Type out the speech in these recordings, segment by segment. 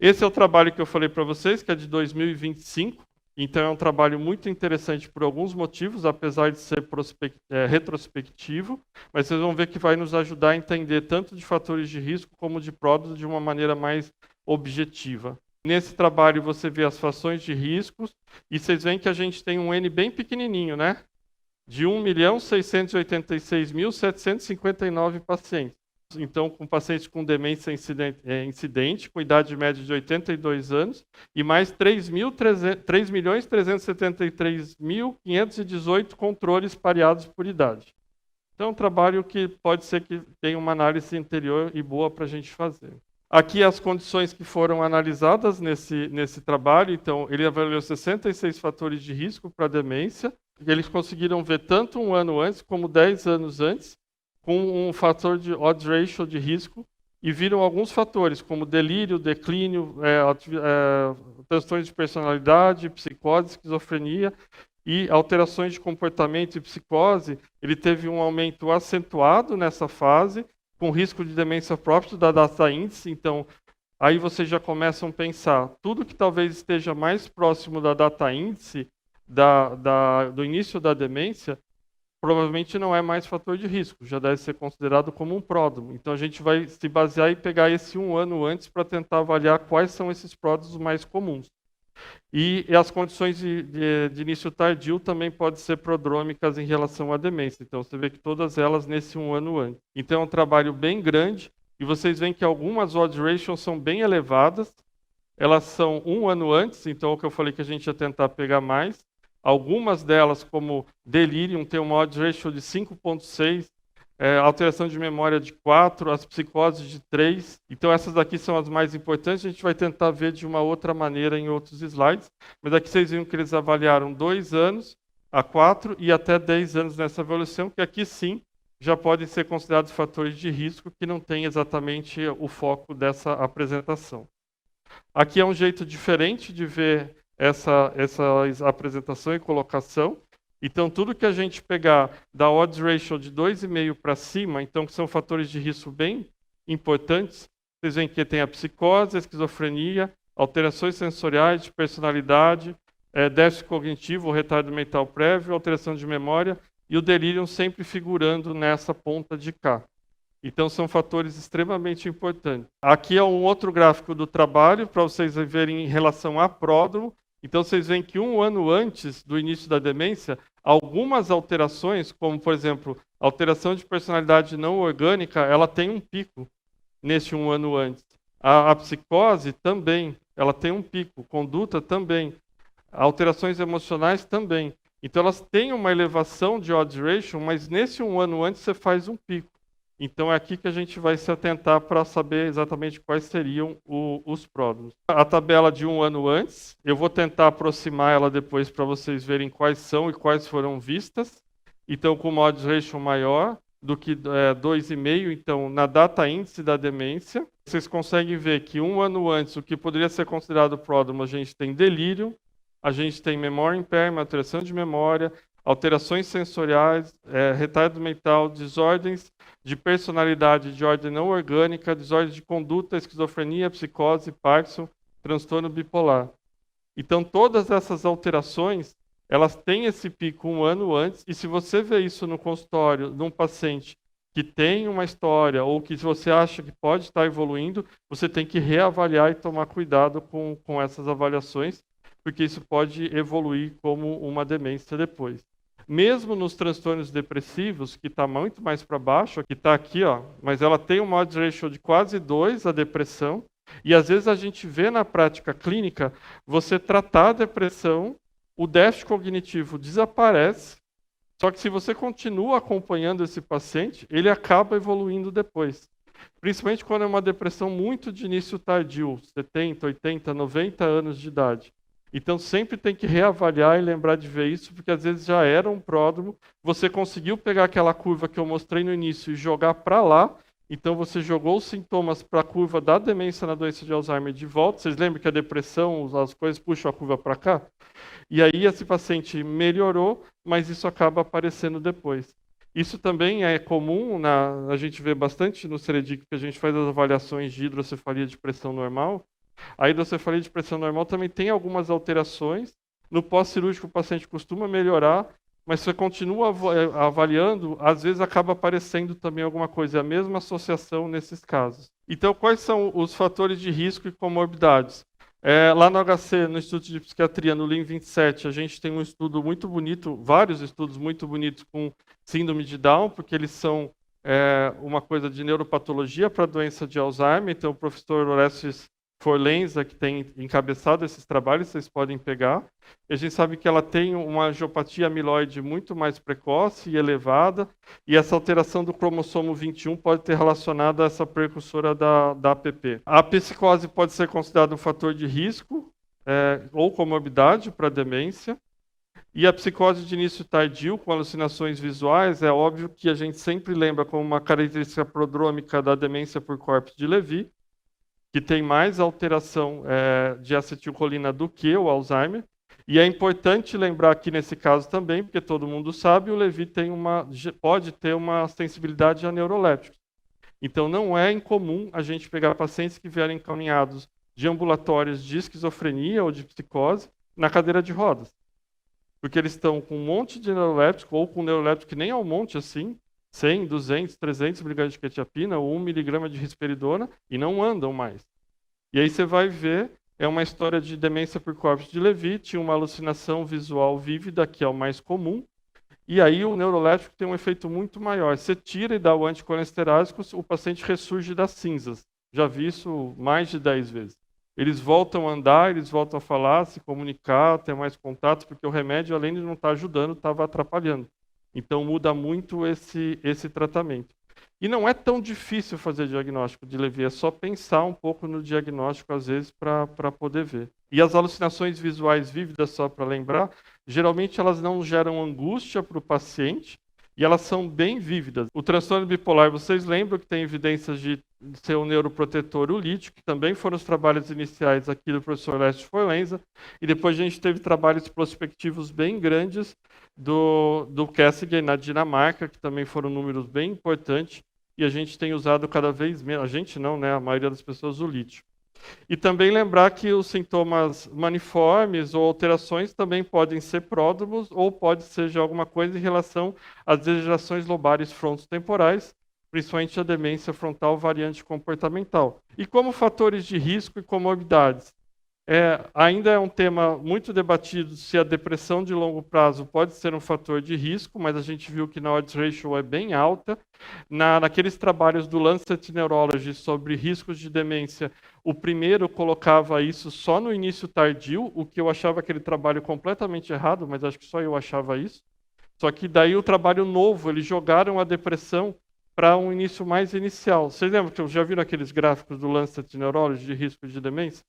Esse é o trabalho que eu falei para vocês, que é de 2025. Então, é um trabalho muito interessante por alguns motivos, apesar de ser retrospectivo, mas vocês vão ver que vai nos ajudar a entender tanto de fatores de risco como de pródromos de uma maneira mais objetiva. Nesse trabalho, você vê as frações de riscos, e vocês veem que a gente tem um N bem pequenininho, né? De 1.686.759 pacientes. Então, com pacientes com demência incidente, com idade média de 82 anos, e mais 3.373.518 controles pareados por idade. Então, é um trabalho que pode ser que tenha uma análise interior e boa para a gente fazer. Aqui as condições que foram analisadas nesse trabalho. Então, ele avaliou 66 fatores de risco para demência. Eles conseguiram ver tanto um ano antes como 10 anos antes, com um fator de odds ratio de risco, e viram alguns fatores, como delírio, declínio, transtornos de personalidade, psicose, esquizofrenia e alterações de comportamento e psicose. Ele teve um aumento acentuado nessa fase, com risco de demência próprio da data índice. Então, aí vocês já começam a pensar, tudo que talvez esteja mais próximo da data índice, do início da demência, provavelmente não é mais fator de risco, já deve ser considerado como um pródromo. Então a gente vai se basear e pegar esse um ano antes para tentar avaliar quais são esses pródromos mais comuns. E as condições de início tardio também podem ser prodrômicas em relação à demência. Então você vê que todas elas nesse um ano antes. Então é um trabalho bem grande, e vocês veem que algumas odds ratios são bem elevadas. Elas são um ano antes, então o que eu falei que a gente ia tentar pegar mais. Algumas delas, como delirium, tem uma odds ratio de 5,6, alteração de memória de 4, as psicoses de 3. Então essas daqui são as mais importantes. A gente vai tentar ver de uma outra maneira em outros slides. Mas aqui vocês viram que eles avaliaram 2 anos, a 4 e até 10 anos nessa avaliação, que aqui sim já podem ser considerados fatores de risco que não tem exatamente o foco dessa apresentação. Aqui é um jeito diferente de ver essa apresentação e colocação. Então, tudo que a gente pegar da odds ratio de 2,5 para cima, então que são fatores de risco bem importantes, vocês veem que tem a psicose, a esquizofrenia, alterações sensoriais, de personalidade, déficit cognitivo ou retardo mental prévio, alteração de memória, e o delírio sempre figurando nessa ponta de cá. Então, são fatores extremamente importantes. Aqui é um outro gráfico do trabalho, para vocês verem em relação a pródromo. Então, vocês veem que um ano antes do início da demência, algumas alterações, como, por exemplo, alteração de personalidade não orgânica, ela tem um pico neste um ano antes. A psicose também, ela tem um pico. Conduta também. Alterações emocionais também. Então, elas têm uma elevação de odds ratio, mas nesse um ano antes você faz um pico. Então é aqui que a gente vai se atentar para saber exatamente quais seriam os pródromos. A tabela de um ano antes, eu vou tentar aproximar ela depois para vocês verem quais são e quais foram vistas. Então, com uma odds ratio maior do que 2,5, então na data índice da demência, vocês conseguem ver que um ano antes, o que poderia ser considerado pródromo, a gente tem delírio, a gente tem memória impairment, alteração de memória, alterações sensoriais, retardo mental, desordens de personalidade de ordem não orgânica, desordens de conduta, esquizofrenia, psicose, Parkinson, transtorno bipolar. Então, todas essas alterações, elas têm esse pico um ano antes, e se você vê isso no consultório de um paciente que tem uma história ou que você acha que pode estar evoluindo, você tem que reavaliar e tomar cuidado com essas avaliações, porque isso pode evoluir como uma demência depois. Mesmo nos transtornos depressivos, que está muito mais para baixo, que está aqui, ó, mas ela tem um odds ratio de quase 2, a depressão, e às vezes a gente vê na prática clínica, você tratar a depressão, o déficit cognitivo desaparece, só que se você continua acompanhando esse paciente, ele acaba evoluindo depois. Principalmente quando é uma depressão muito de início tardio, 70, 80, 90 anos de idade. Então sempre tem que reavaliar e lembrar de ver isso, porque às vezes já era um pródromo, você conseguiu pegar aquela curva que eu mostrei no início e jogar para lá, então você jogou os sintomas para a curva da demência na doença de Alzheimer de volta. Vocês lembram que a depressão, as coisas puxam a curva para cá? E aí esse paciente melhorou, mas isso acaba aparecendo depois. Isso também é comum, a gente vê bastante no Ceredic, que a gente faz as avaliações de hidrocefalia de pressão normal. A hidrocefalia de pressão normal também tem algumas alterações. No pós-cirúrgico, o paciente costuma melhorar, mas você continua avaliando, às vezes acaba aparecendo também alguma coisa. É a mesma associação nesses casos. Então, quais são os fatores de risco e comorbidades? Lá no HC, no Instituto de Psiquiatria, no LIM 27, a gente tem um estudo muito bonito, vários estudos muito bonitos com síndrome de Down, porque eles são uma coisa de neuropatologia para a doença de Alzheimer. Então, o professor Orestes Forlenza, que tem encabeçado esses trabalhos, vocês podem pegar. E a gente sabe que ela tem uma angiopatia amiloide muito mais precoce e elevada, e essa alteração do cromossomo 21 pode ter relacionado a essa precursora da APP. A psicose pode ser considerada um fator de risco ou comorbidade para a demência. E a psicose de início tardio, com alucinações visuais, é óbvio que a gente sempre lembra como uma característica prodrômica da demência por corpus de Levy, que tem mais alteração de acetilcolina do que o Alzheimer. E é importante lembrar aqui nesse caso também, porque todo mundo sabe, o Levy pode ter uma sensibilidade a neurolépticos. Então não é incomum a gente pegar pacientes que vierem encaminhados de ambulatórios de esquizofrenia ou de psicose na cadeira de rodas. Porque eles estão com um monte de neuroléptico, ou com neuroléptico que nem é um monte assim, 100, 200, 300 mg de quetiapina ou 1 mg de risperidona, e não andam mais. E aí você vai ver, é uma história de demência por corpus de Levy, tinha uma alucinação visual vívida, que é o mais comum, e aí o neuroléptico tem um efeito muito maior. Você tira e dá o anticolesterásico, o paciente ressurge das cinzas. Já vi isso mais de 10 vezes. Eles voltam a andar, eles voltam a falar, se comunicar, ter mais contato, porque o remédio, além de não estar ajudando, estava atrapalhando. Então muda muito esse tratamento. E não é tão difícil fazer diagnóstico de Levy, é só pensar um pouco no diagnóstico, às vezes, para poder ver. E as alucinações visuais vívidas, só para lembrar, geralmente elas não geram angústia para o paciente e elas são bem vívidas. O transtorno bipolar, vocês lembram que tem evidências de ser um neuroprotetor ulítico, que também foram os trabalhos iniciais aqui do professor Leste Forlenza, e depois a gente teve trabalhos prospectivos bem grandes do Kessinger na Dinamarca, que também foram números bem importantes, e a gente tem usado cada vez menos, a gente não, né, a maioria das pessoas, o lítio. E também lembrar que os sintomas maniformes ou alterações também podem ser pródromos ou pode ser de alguma coisa em relação às degenerações lobares frontotemporais, principalmente a demência frontal variante comportamental. E como fatores de risco e comorbidades? Ainda é um tema muito debatido se a depressão de longo prazo pode ser um fator de risco, mas a gente viu que na odds ratio é bem alta. Naqueles trabalhos do Lancet Neurology sobre riscos de demência, o primeiro colocava isso só no início tardio, o que eu achava aquele trabalho completamente errado, mas acho que só eu achava isso. Só que daí o trabalho novo, eles jogaram a depressão para um início mais inicial. Vocês lembram que eu já viram aqueles gráficos do Lancet Neurology de risco de demência?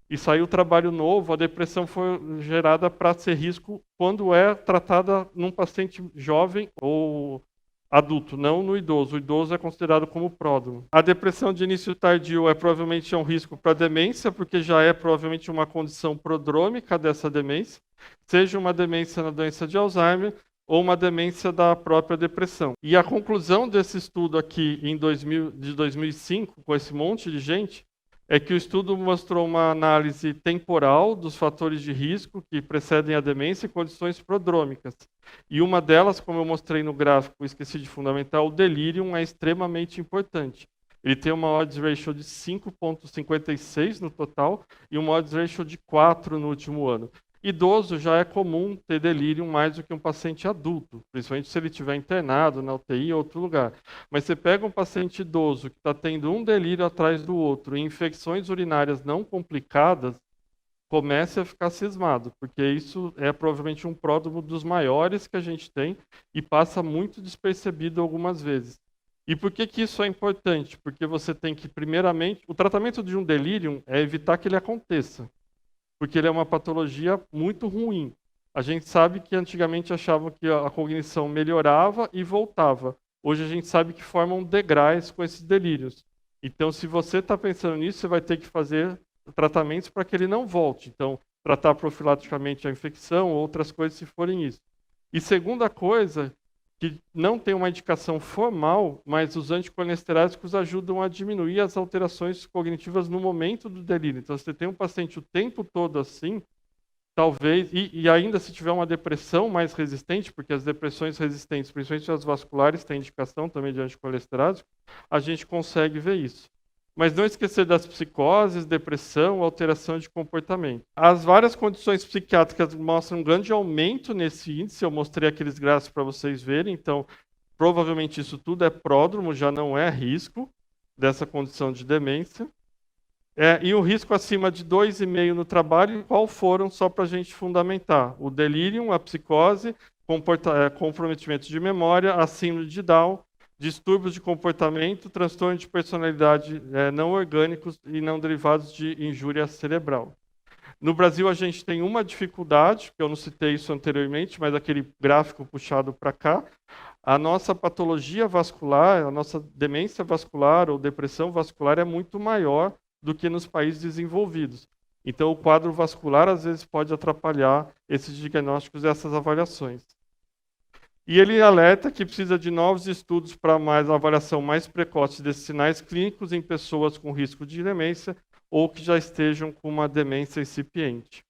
E saiu trabalho novo, a depressão foi gerada para ser risco quando é tratada num paciente jovem ou adulto, não no idoso. O idoso é considerado como pródromo. A depressão de início tardio provavelmente um risco para demência, porque já é provavelmente uma condição prodrômica dessa demência, seja uma demência na doença de Alzheimer ou uma demência da própria depressão. E a conclusão desse estudo aqui de 2005, com esse monte de gente, é que o estudo mostrou uma análise temporal dos fatores de risco que precedem a demência e condições prodrômicas. E uma delas, como eu mostrei no gráfico, esqueci de fundamentar, o delirium é extremamente importante. Ele tem uma odds ratio de 5,56 no total e uma odds ratio de 4 no último ano. Idoso já é comum ter delírio mais do que um paciente adulto, principalmente se ele estiver internado na UTI ou outro lugar. Mas você pega um paciente idoso que está tendo um delírio atrás do outro e infecções urinárias não complicadas, comece a ficar cismado, porque isso é provavelmente um pródromo dos maiores que a gente tem e passa muito despercebido algumas vezes. E por que isso é importante? Porque você tem que, primeiramente, o tratamento de um delírio é evitar que ele aconteça, porque ele é uma patologia muito ruim. A gente sabe que antigamente achavam que a cognição melhorava e voltava. Hoje a gente sabe que formam degraus com esses delírios. Então, se você está pensando nisso, você vai ter que fazer tratamentos para que ele não volte. Então, tratar profilaticamente a infecção ou outras coisas se forem isso. E segunda coisa, que não tem uma indicação formal, mas os anticolinesteráticos ajudam a diminuir as alterações cognitivas no momento do delírio. Então, se você tem um paciente o tempo todo assim, talvez, e ainda se tiver uma depressão mais resistente, porque as depressões resistentes, principalmente as vasculares, têm indicação também de anticolesterático, a gente consegue ver isso. Mas não esquecer das psicoses, depressão, alteração de comportamento. As várias condições psiquiátricas mostram um grande aumento nesse índice, eu mostrei aqueles gráficos para vocês verem, então provavelmente isso tudo é pródromo, já não é risco dessa condição de demência. E o risco acima de 2,5 no trabalho, qual foram, só para a gente fundamentar? O delírio, a psicose, comprometimento de memória, a síndrome de Down, distúrbios de comportamento, transtorno de personalidade não orgânicos e não derivados de injúria cerebral. No Brasil, a gente tem uma dificuldade, que eu não citei isso anteriormente, mas aquele gráfico puxado para cá. A nossa patologia vascular, a nossa demência vascular ou depressão vascular é muito maior do que nos países desenvolvidos. Então, o quadro vascular, às vezes, pode atrapalhar esses diagnósticos e essas avaliações. E ele alerta que precisa de novos estudos para uma avaliação mais precoce desses sinais clínicos em pessoas com risco de demência ou que já estejam com uma demência incipiente.